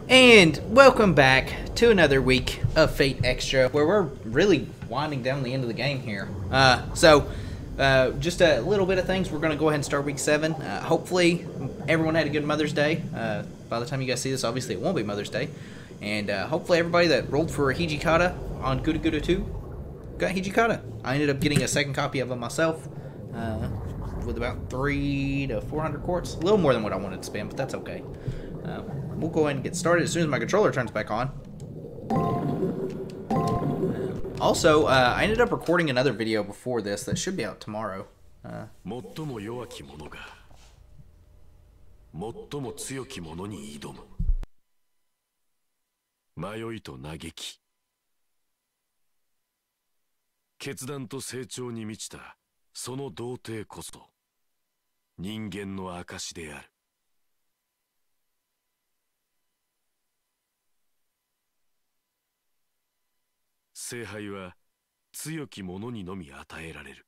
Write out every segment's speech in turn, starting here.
And welcome back to another week of Fate Extra, where we're really winding down the end of the game here. Just a little bit of things. We're going to go ahead and start week 7. Hopefully, everyone had a good Mother's Day. By the time you guys see this, obviously it won't be Mother's Day. And hopefully everybody that rolled for Hijikata on Guda Guda 2 got Hijikata. I ended up getting a second copy of it myself with about 300 to 400 quartz. A little more than what I wanted to spend, but that's okay. We'll go ahead and get started as soon as my controller turns back on. Also, I ended up recording another video before this that should be out tomorrow. 最も弱き者が最も強き者に挑む。迷いと嘆き、決断と成長に満ちたその童貞こそ人間の証である。聖杯は強き者にのみ与えられる。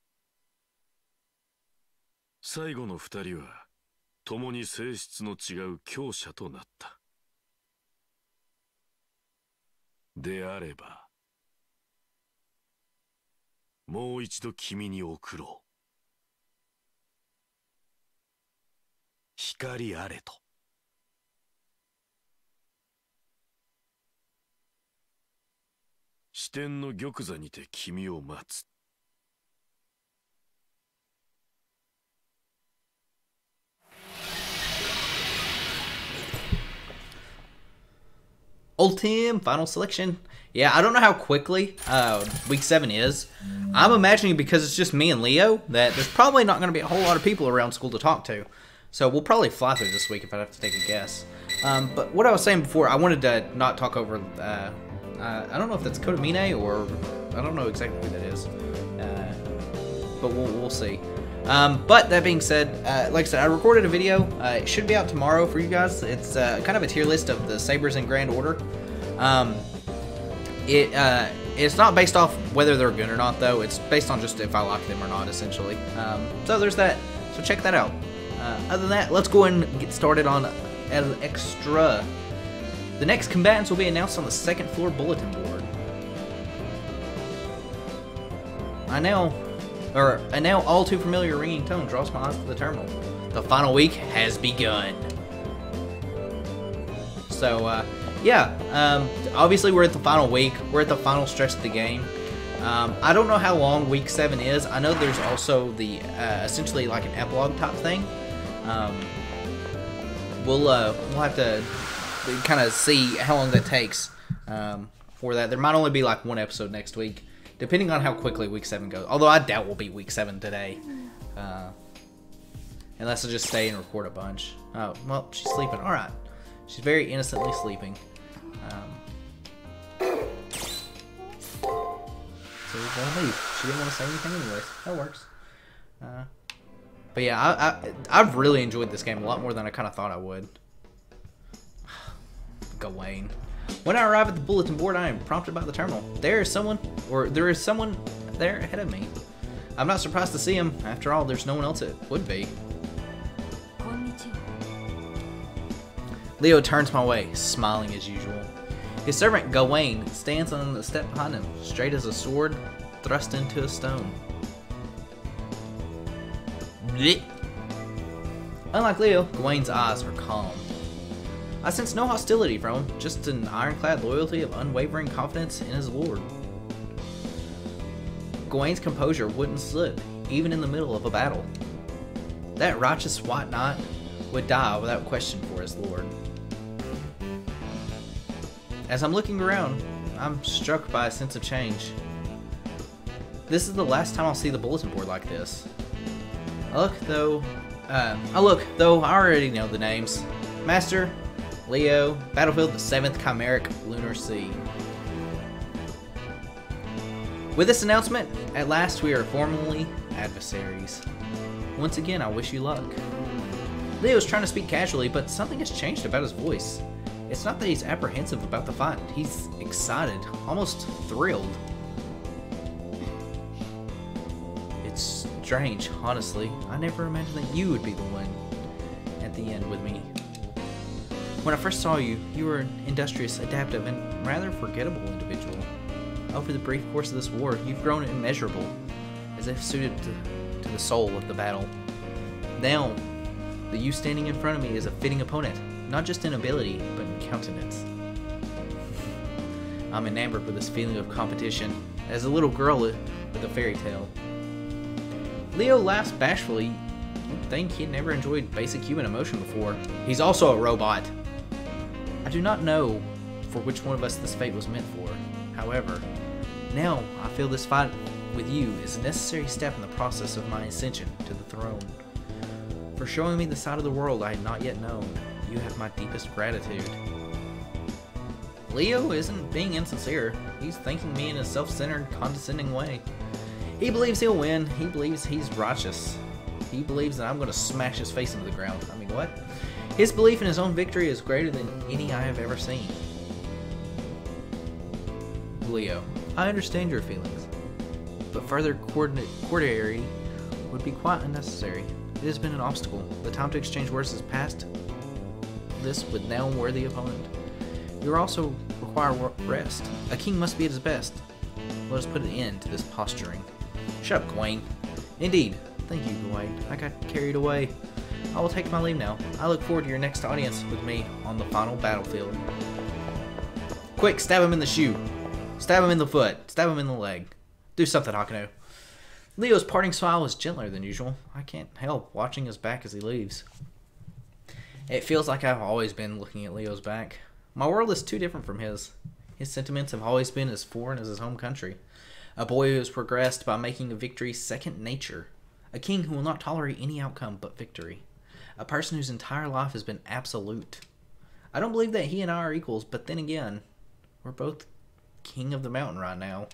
最後の二人は共に性質の違う強者となった。であればもう一度君に送ろう。光あれと。視点の玉座にて君を待つ。Ultim final selection. Yeah, I don't know how quickly week 7 is. I'm imagining because it's just me and Leo that there's probably not going to be a whole lot of people around school to talk to. So we'll probably fly through this week if I have to take a guess. But what I was saying before, I wanted to not talk over... I don't know if that's Kodamine or... I don't know exactly who that is. But we'll see. But that being said, like I said, I recorded a video. It should be out tomorrow for you guys. It's kind of a tier list of the Sabers in Grand Order. It's not based off whether they're good or not, though. It's based on just if I like them or not, essentially. So there's that. So check that out. Other than that, let's go ahead and get started on El Extra. The next combatants will be announced on the second floor bulletin board. A now all too familiar ringing tone draws my eyes to the terminal. The final week has begun. So, yeah, obviously we're at the final week. We're at the final stretch of the game. I don't know how long week 7 is. I know there's also the, essentially like an epilogue type thing. We'll have to kind of see how long that takes for that. There might only be like one episode next week, depending on how quickly week 7 goes. Although I doubt we'll be week 7 today. Unless I just stay and record a bunch. Oh, well, she's sleeping. Alright. She's very innocently sleeping. So we're gonna leave. She didn't want to say anything anyways. That works. But yeah, I've really enjoyed this game a lot more than I kind of thought I would. Gawain. When I arrive at the bulletin board, I am prompted by the terminal. There is someone there ahead of me. I'm not surprised to see him. After all, there's no one else it would be. Leo turns my way, smiling as usual. His servant Gawain stands on the step behind him, straight as a sword thrust into a stone. Blech. Unlike Leo, Gawain's eyes are calm. I sense no hostility from him, just an ironclad loyalty of unwavering confidence in his lord. Gawain's composure wouldn't slip, even in the middle of a battle. That righteous white knight would die without question for his lord. As I'm looking around, I'm struck by a sense of change. This is the last time I'll see the bulletin board like this. I look, though I already know the names. Master, Leo, Battlefield, the 7th Chimeric Lunar Sea. With this announcement, at last we are formally adversaries. Once again, I wish you luck. Leo's trying to speak casually, but something has changed about his voice. It's not that he's apprehensive about the fight. He's excited, almost thrilled. It's strange, honestly. I never imagined that you would be the one at the end with me. When I first saw you, you were an industrious, adaptive, and rather forgettable individual. Over the brief course of this war, you've grown immeasurable, as if suited to the soul of the battle. Now, the you standing in front of me is a fitting opponent, not just in ability, but in countenance. I'm enamored with this feeling of competition, as a little girl with a fairy tale. Leo laughs bashfully. You'd think he'd never enjoyed basic human emotion before. He's also a robot. I do not know for which one of us this fate was meant for. However, now I feel this fight with you is a necessary step in the process of my ascension to the throne. For showing me the side of the world I had not yet known, you have my deepest gratitude. Leo isn't being insincere. He's thanking me in a self-centered, condescending way. He believes he'll win. He believes he's righteous. He believes that I'm going to smash his face into the ground. I mean, what? His belief in his own victory is greater than any I have ever seen. Leo, I understand your feelings, but further courtier would be quite unnecessary. It has been an obstacle. The time to exchange words is past. This with now worthy opponent. You also require rest. A king must be at his best. Let us put an end to this posturing. Shut up, Gawain. Indeed. Thank you, Gawain. I got carried away. I will take my leave now. I look forward to your next audience with me on the final battlefield. Quick, stab him in the shoe. Stab him in the foot. Stab him in the leg. Do something, Hakuno. Leo's parting smile was gentler than usual. I can't help watching his back as he leaves. It feels like I've always been looking at Leo's back. My world is too different from his. His sentiments have always been as foreign as his home country. A boy who has progressed by making a victory second nature. A king who will not tolerate any outcome but victory. A person whose entire life has been absolute. I don't believe that he and I are equals, but then again, we're both king of the mountain right now.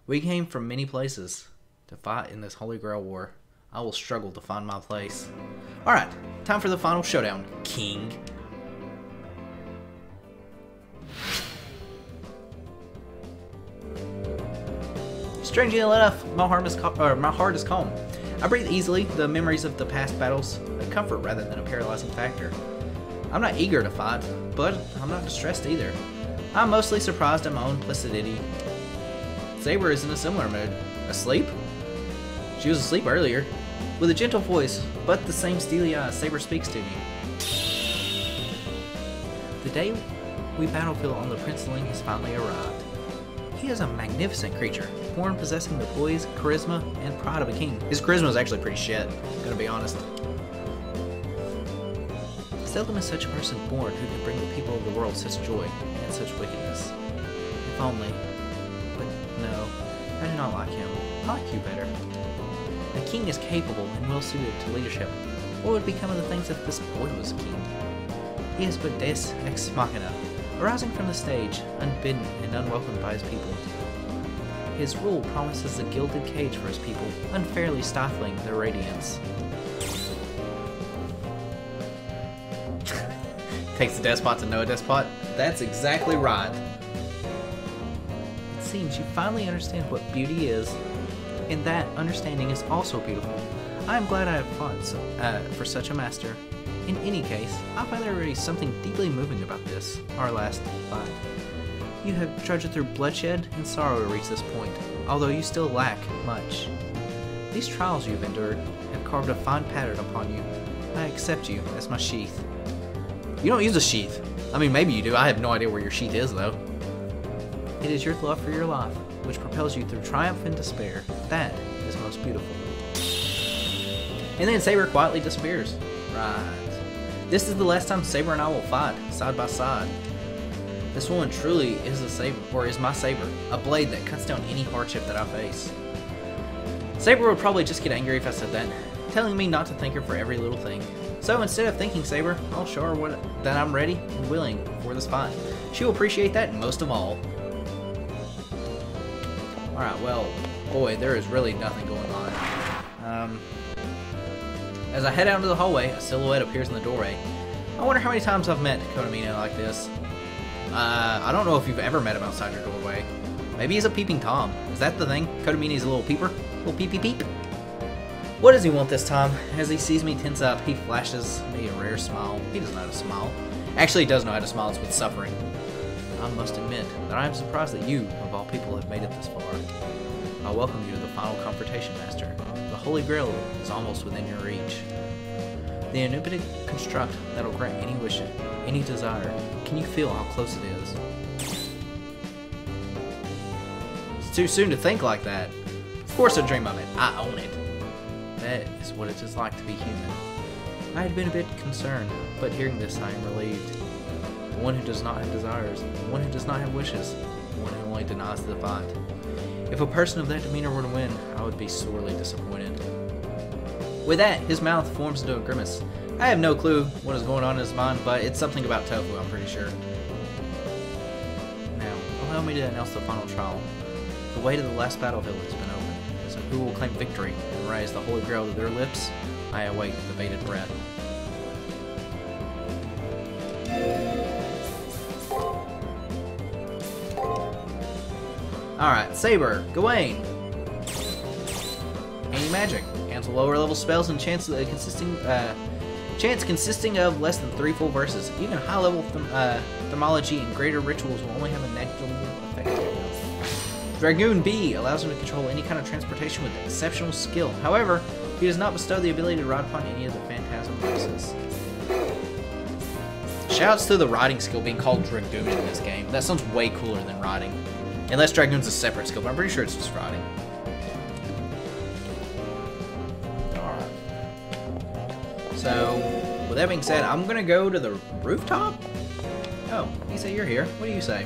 We came from many places to fight in this Holy Grail War. I will struggle to find my place. Alright, time for the final showdown, King. Strangely enough, my heart is calm. I breathe easily. The memories of the past battles a comfort rather than a paralyzing factor. I'm not eager to fight, but I'm not distressed either. I'm mostly surprised at my own placidity. Saber is in a similar mood. Asleep? She was asleep earlier. With a gentle voice, but the same steely eyes, Saber speaks to me. The day we battlefield on the Princeling has finally arrived. He is a magnificent creature, born possessing the poise, charisma, and pride of a king. His charisma is actually pretty shit, gonna be honest. Seldom is such a person born who can bring the people of the world such joy and such wickedness. If only. But no, I do not like him. I like you better. A king is capable and well suited to leadership. What would become of the things if this boy was a king? He is but deus ex machina, arising from the stage, unbidden and unwelcomed by his people. His rule promises a gilded cage for his people, unfairly stifling their radiance. Takes a despot to know a despot? That's exactly right. It seems you finally understand what beauty is, and that understanding is also beautiful. I am glad I have fought for such a master. In any case, I find there is something deeply moving about this, our last fight. You have trudged through bloodshed and sorrow to reach this point, although you still lack much. These trials you have endured have carved a fine pattern upon you. I accept you as my sheath. You don't use a sheath. I mean, maybe you do. I have no idea where your sheath is, though. It is your love for your life, which propels you through triumph and despair. That is most beautiful. And then Saber quietly disappears. Right. This is the last time Saber and I will fight, side by side. This woman truly is a saber, or is my saber, a blade that cuts down any hardship that I face. Saber would probably just get angry if I said that, telling me not to thank her for every little thing. So instead of thanking Saber, I'll show her that I'm ready and willing for this fight. She will appreciate that most of all. Alright, well, boy, there is really nothing going on. As I head out into the hallway, a silhouette appears in the doorway. I wonder how many times I've met Kotomina like this. I don't know if you've ever met him outside your doorway. Maybe he's a peeping Tom. Is that the thing? Kotomina's a little peeper? Little peep peep peep? What does he want this time? As he sees me tense up, he flashes me a rare smile. He doesn't know how to smile. Actually, he does know how to smile. It's with suffering. I must admit that I am surprised that you, of all people, have made it this far. I welcome you to the final confrontation, Master. The Holy Grail is almost within your reach. The omnipotent construct that'll grant any wish, any desire. Can you feel how close it is? It's too soon to think like that. Of course I dream of it. I own it. That is what it is like to be human. I had been a bit concerned, but hearing this I am relieved. The one who does not have desires, the one who does not have wishes, the one who only denies the fight. If a person of that demeanor were to win, I would be sorely disappointed. With that, his mouth forms into a grimace. I have no clue what is going on in his mind, but it's something about tofu, I'm pretty sure. Now, allow me to announce the final trial. The way to the last battlefield has been opened, so who will claim victory and raise the Holy Grail to their lips? I await the bated breath. Alright, Saber, Gawain. Anti-magic. Cancel lower level spells and chants consisting of less than 3 full verses. Even high level thermology and greater rituals will only have a negligible effect. Dragoon B allows him to control any kind of transportation with exceptional skill. However, he does not bestow the ability to ride upon any of the phantasm races. Shouts to the riding skill being called Dragoon in this game. That sounds way cooler than riding. Unless Dragoon's a separate skill, but I'm pretty sure it's just riding. Alright. So, with that being said, I'm gonna go to the rooftop? Oh, you say you're here. What do you say?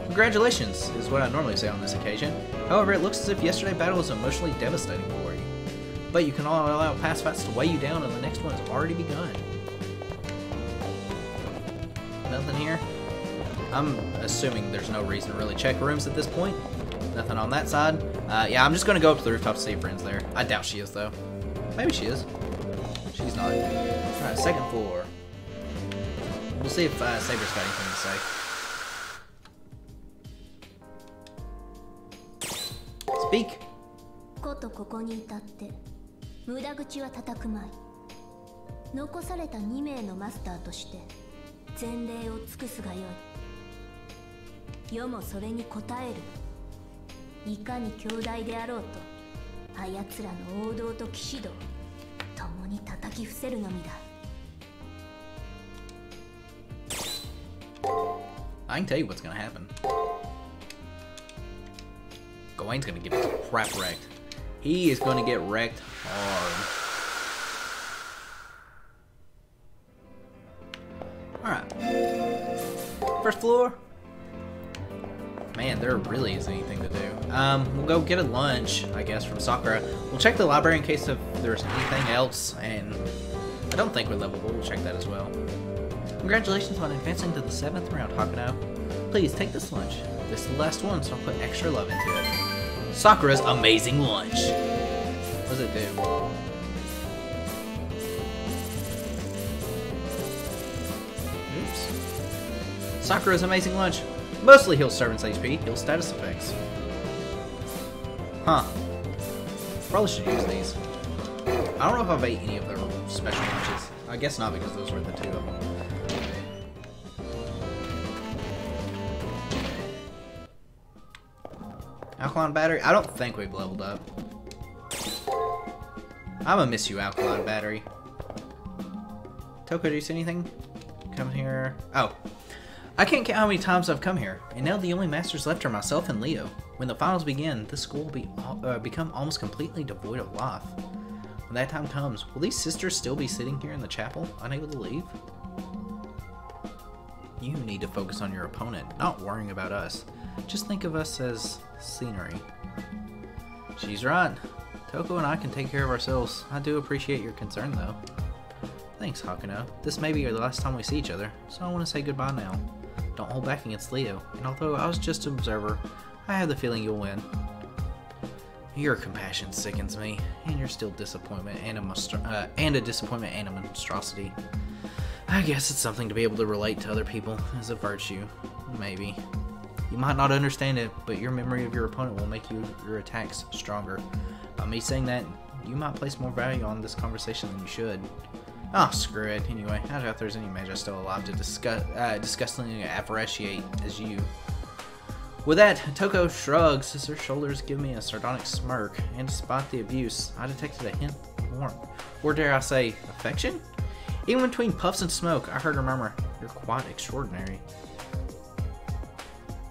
Congratulations, is what I normally say on this occasion. However, it looks as if yesterday's battle was emotionally devastating for you. But you can all allow past fights to weigh you down and the next one has already begun. Nothing here? I'm assuming there's no reason to really check rooms at this point. Nothing on that side. Yeah, I'm just going to go up to the rooftop to see if Friend's there. I doubt she is, though. Maybe she is. She's not. Alright, second floor. We'll see if Saber's got anything to say. Speak. ことここに至って無駄口は叩くまい。残された2名のマスターとして前例を尽くすがよい。世もそれに応える。いかに強大であろうと、あやつらの王道と騎士道、共に叩き伏せるのみだ。I can tell you what's gonna happen. Gawain's gonna get his crap wrecked. He is gonna get wrecked hard. Alright. First floor. Man, there really isn't anything to do. We'll go get a lunch, I guess, from Sakura. We'll check the library in case if there's anything else, and I don't think we're lovable. We'll check that as well. Congratulations on advancing to the 7th round, Hakuno. Please take this lunch. This is the last one, so I'll put extra love into it. Sakura's amazing lunch. What does it do? Oops. Sakura's amazing lunch. Mostly heals servant's HP, heals status effects. Huh. Probably should use these. I don't know if I've ate any of their special lunches. I guess not, because those were the 2 of them. Alkaline battery? I don't think we've leveled up. I'm gonna miss you, alkaline battery. Toko, do you see anything? Come here. Oh. I can't count how many times I've come here, and now the only masters left are myself and Leo. When the finals begin, this school will become almost completely devoid of life. When that time comes, will these sisters still be sitting here in the chapel, unable to leave? You need to focus on your opponent, not worrying about us. Just think of us as scenery. She's right. Toko and I can take care of ourselves. I do appreciate your concern, though. Thanks, Hakuno. This may be the last time we see each other, so I want to say goodbye now. Don't hold back against Leo, and although I was just an observer, I have the feeling you'll win. Your compassion sickens me, and your still disappointment and a disappointment and a monstrosity. I guess it's something to be able to relate to other people as a virtue. Maybe. You might not understand it, but your memory of your opponent will make your attacks stronger. By me saying that, you might place more value on this conversation than you should. Oh, screw it. Anyway, I doubt there's any mage still alive to disgustingly appreciate as you. With that, Toko shrugs as her shoulders give me a sardonic smirk, and despite the abuse, I detected a hint of warmth. Or dare I say, affection? Even between puffs and smoke, I heard her murmur, "You're quite extraordinary."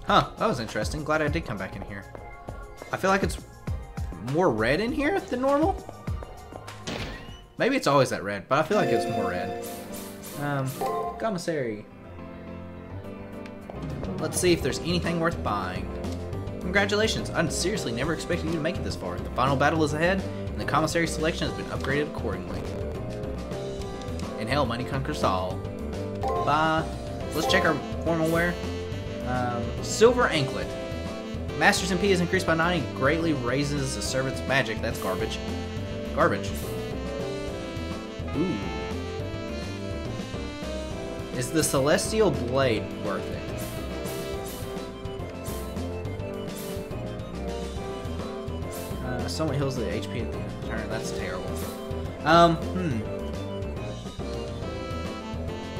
Huh, that was interesting. Glad I did come back in here. I feel like it's more red in here than normal. Maybe it's always that red, but I feel like it's more red. Commissary. Let's see if there's anything worth buying. Congratulations, I seriously never expected you to make it this far. The final battle is ahead, and the commissary selection has been upgraded accordingly. And hell, money conquers all. Bye. Let's check our formal wear. Silver anklet. Master's MP is increased by 90, greatly raises the servant's magic. That's garbage. Garbage. Ooh. Is the Celestial Blade worth it? Someone heals the HP at the end of the turn. That's terrible.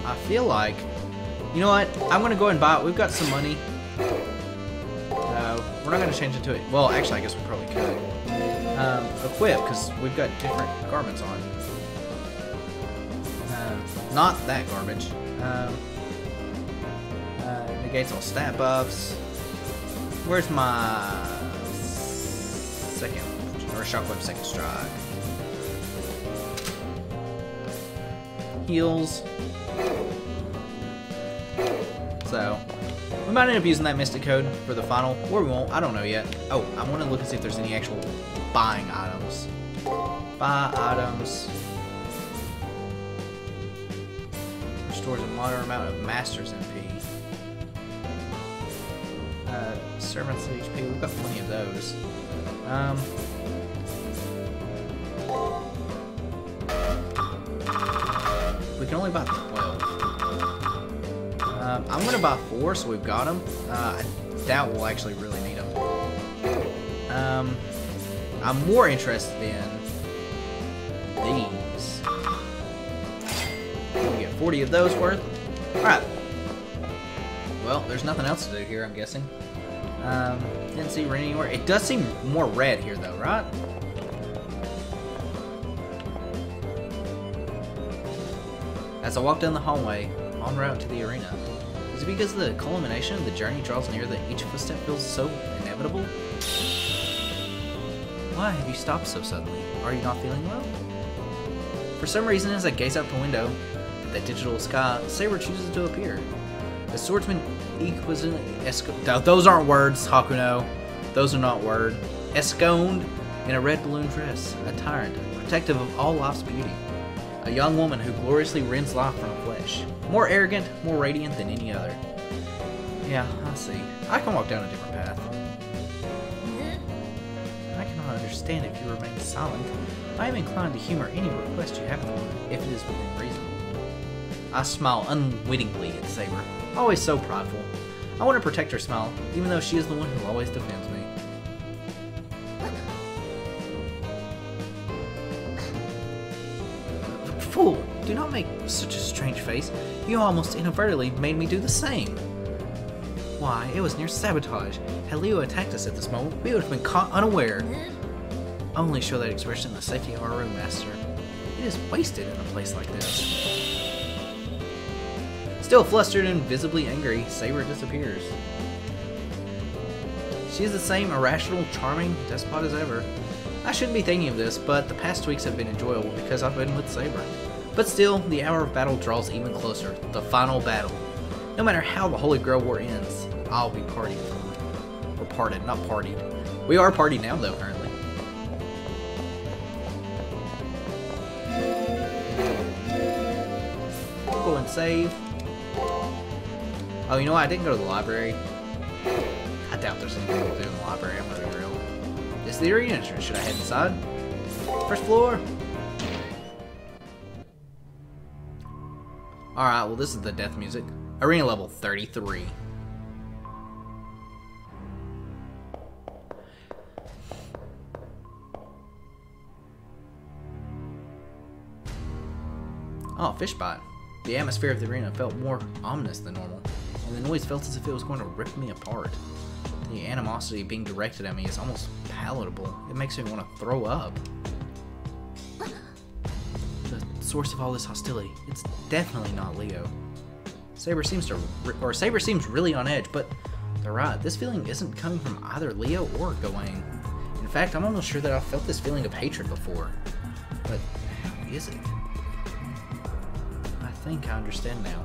I feel like, you know what? I'm gonna go ahead and buy it. We've got some money. We're not gonna change it to it. Well, actually, I guess we probably could. Equip, because we've got different garments on. Not that garbage. Negates all stat buffs. Where's my second? Or Shockwave second strike. Heals. So, we might end up using that Mystic Code for the final, or we won't. I don't know yet. Oh, I want to look and see if there's any actual buying items. Buy items. Restores a moderate amount of Master's MP. Servant's HP. We've got plenty of those. We can only buy 12. I'm going to buy 4, so we've got them. I doubt we'll actually really need them. I'm more interested in these. We get 40 of those worth. Alright. Well, there's nothing else to do here, I'm guessing. Didn't see red anywhere. It does seem more red here, though, right? As I walk down the hallway, en route to the arena, is it because the culmination of the journey draws near that each footstep feels so inevitable? Why have you stopped so suddenly? Are you not feeling well? For some reason, as I gaze out the window at that digital sky, Saber chooses to appear. The swordsman exquisitely those aren't words, Hakuno. Those are not words. Esconed in a red balloon dress, a tyrant, protective of all life's beauty. A young woman who gloriously rends life from flesh. More arrogant, more radiant than any other. Yeah, I see. I can walk down a different path. I cannot understand if you remain silent. I am inclined to humor any request you have for me, if it is within reason. I smile unwittingly at Saber, always so prideful. I want to protect her smile, even though she is the one who always defends me. Fool! Do not make such a strange face. You almost inadvertently made me do the same. Why, it was near sabotage. Had Leo attacked us at this moment, we would have been caught unaware. Only show that expression in the safety of our room, Master. It is wasted in a place like this. Still flustered and visibly angry, Saber disappears. She is the same irrational, charming despot as ever. I shouldn't be thinking of this, but the past weeks have been enjoyable because I've been with Saber. But still, the hour of battle draws even closer, the final battle. No matter how the Holy Grail War ends, I'll be partied from her. Or parted, not partied. We are partied now, though, currently. Go and save. Oh, you know what? I didn't go to the library. I doubt there's anything to do in the library, I'm gonna be real. This is the arena entrance. Should I head inside? First floor. Alright, well this is the death music. Arena level 33. Oh, fish bite. The atmosphere of the arena felt more ominous than normal, and the noise felt as if it was going to rip me apart. The animosity being directed at me is almost palatable. It makes me want to throw up. The source of all this hostility, it's definitely not Leo. Saber seems really on edge, but they're right. This feeling isn't coming from either Leo or Gawain. In fact, I'm almost sure that I've felt this feeling of hatred before. But how is it? I think I understand now.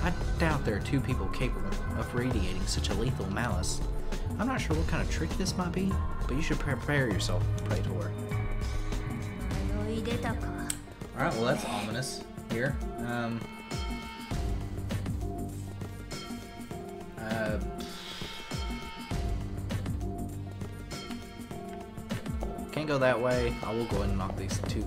I doubt there are two people capable of radiating such a lethal malice. I'm not sure what kind of trick this might be, but you should prepare yourself, Praetor. Alright, well that's ominous here. Can't go that way. I will go ahead and knock these two